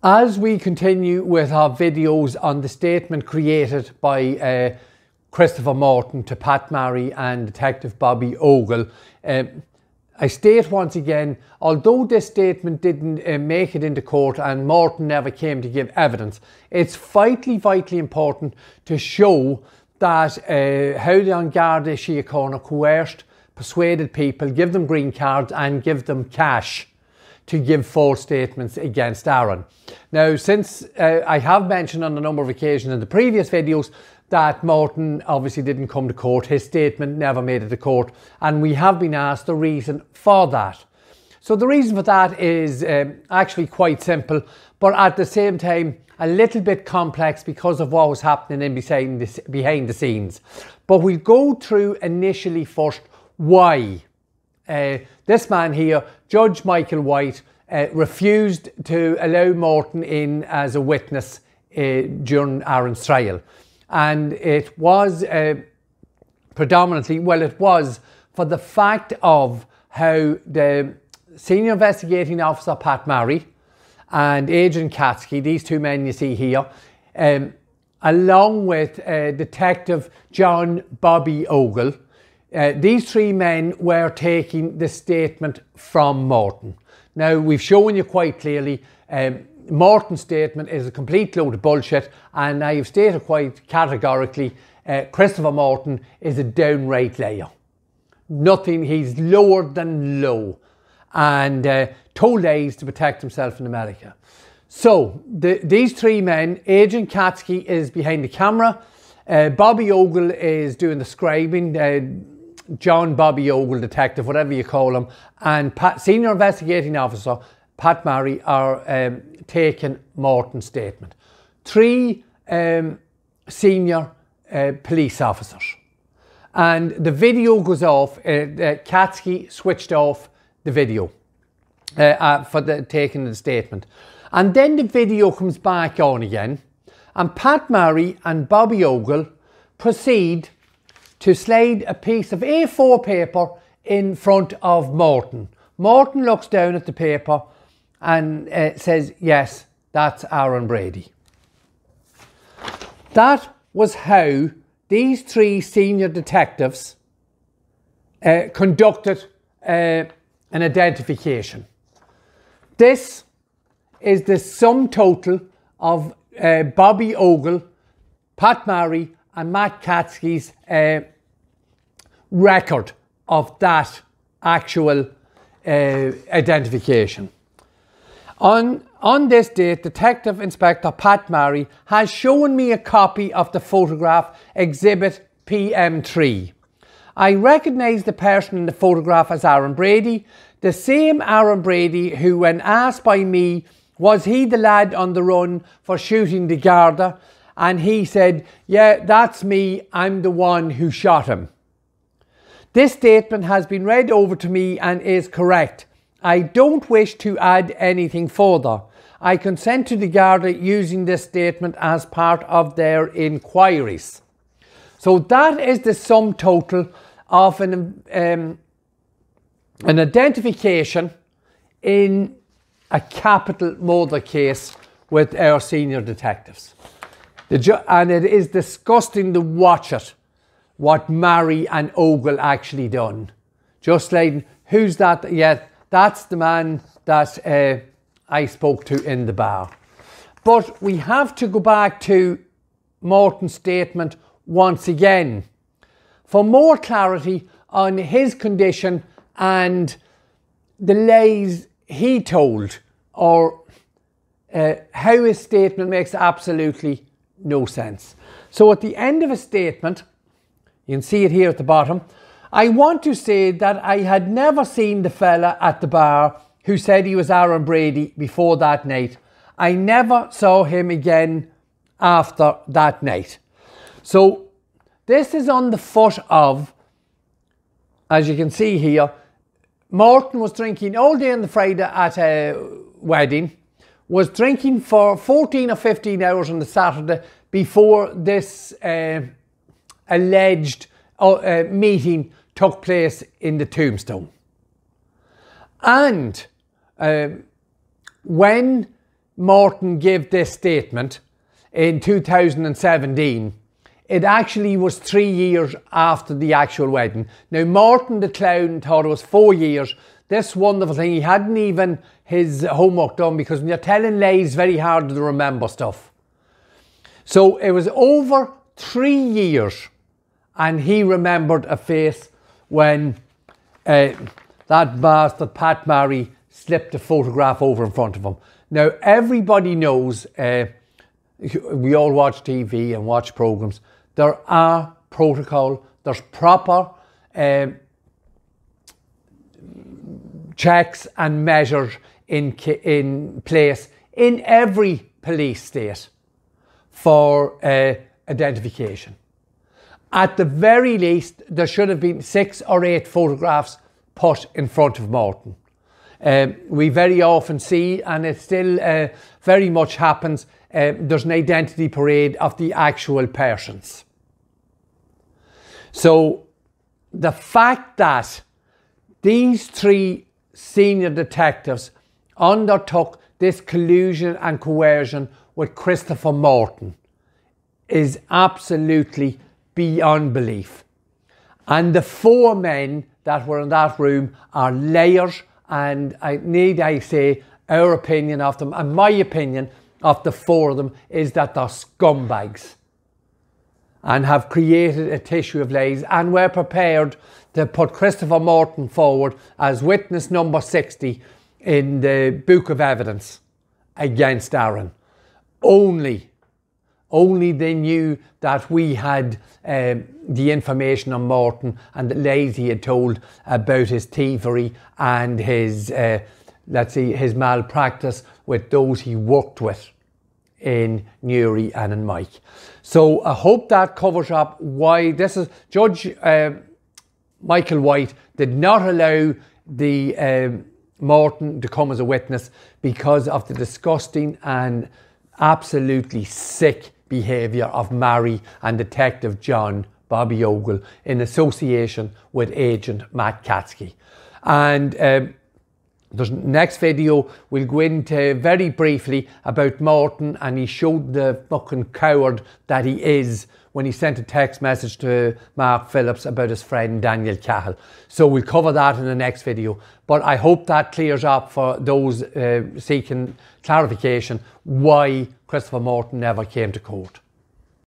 As we continue with our videos on the statement created by Christopher Morton to Pat Marry and Detective Bobby Ogle, I state once again, although this statement didn't make it into court and Morton never came to give evidence, it's vitally important to show that how the An Garda Síochána coerced, persuaded people, give them green cards and give them cash to give false statements against Aaron. Now, since I have mentioned on a number of occasions in the previous videos that Morton obviously didn't come to court, his statement never made it to court, and we have been asked the reason for that. So the reason for that is actually quite simple, but at the same time a little bit complex because of what was happening behind the scenes. But we'll go through initially first why this man here, Judge Michael White, refused to allow Morton in as a witness during Aaron's trial. And it was predominantly, well, it was for the fact of how the Senior Investigating Officer Pat Marry and Agent Katske, these two men you see here, along with Detective John Bobby Ogle, these three men were taking the statement from Morton. Now, we've shown you quite clearly Morton's statement is a complete load of bullshit, and I have stated quite categorically Christopher Morton is a downright liar. Nothing, he's lower than low, and told lies to protect himself in America. So these three men, Agent Katske is behind the camera, Bobby Ogle is doing the scribing, John Bobby Ogle, detective, whatever you call him, and Senior Investigating Officer Pat Marry are taking Morton's statement. Three senior police officers. And the video goes off, Katske switched off the video for taking the statement. And then the video comes back on again, and Pat Marry and Bobby Ogle proceed to slide a piece of A4 paper in front of Morton. Morton looks down at the paper and says, yes, that's Aaron Brady. That was how these three senior detectives conducted an identification. This is the sum total of Bobby Ogle, Pat Marry and Matt Katske's record of that actual identification. On this date, Detective Inspector Pat Marry has shown me a copy of the photograph exhibit PM3. I recognise the person in the photograph as Aaron Brady, the same Aaron Brady who, when asked by me, was he the lad on the run for shooting the Garda, and he said, yeah, that's me, I'm the one who shot him. This statement has been read over to me and is correct. I don't wish to add anything further. I consent to the Garda using this statement as part of their inquiries. So that is the sum total of an identification in a capital murder case with our senior detectives. And it is disgusting to watch it, what Marry and Ogle actually done. Just like, who's that? Yeah, that's the man that I spoke to in the bar. But we have to go back to Morton's statement once again for more clarity on his condition and the lies he told, or how his statement makes absolutely no sense. So at the end of his statement, you can see it here at the bottom, I want to say that I had never seen the fella at the bar who said he was Aaron Brady before that night. I never saw him again after that night. So this is on the foot of, as you can see here, Morton was drinking all day on the Friday at a wedding, was drinking for 14 or 15 hours on the Saturday before this alleged meeting took place in the Tombstone. And when Morton gave this statement in 2017, it actually was 3 years after the actual wedding. Now, Morton the clown thought it was 4 years. This wonderful thing, he hadn't even his homework done, because when you're telling lies, it's very hard to remember stuff. So it was over 3 years and he remembered a face when that bastard Pat Marry slipped a photograph over in front of him. Now, everybody knows, we all watch TV and watch programs, there are protocol, there's proper checks and measures in place in every police state for identification. At the very least, there should have been 6 or 8 photographs put in front of Morton. We very often see, and it still very much happens, there's an identity parade of the actual persons. So the fact that these 3 senior detectives undertook this collusion and coercion with Christopher Morton is absolutely beyond belief. And the 4 men that were in that room are liars, and I say our opinion of them, and my opinion of the 4 of them, is that they're scumbags and have created a tissue of lies, and were prepared to put Christopher Morton forward as witness number 60 in the book of evidence against Aaron. Only they knew that we had the information on Morton and the lies he had told about his thievery and his, his malpractice with those he worked with in Newry and in Mike. So I hope that covers up why this is. Judge Michael White did not allow the Morton to come as a witness because of the disgusting and absolutely sick behaviour of Marry and Detective John Bobby Ogle in association with Agent Matt Katske. And the next video we'll go into very briefly about Morton, and he showed the fucking coward that he is when he sent a text message to Mark Phillips about his friend Daniel Cahill. So we'll cover that in the next video. But I hope that clears up for those seeking clarification why Christopher Morton never came to court.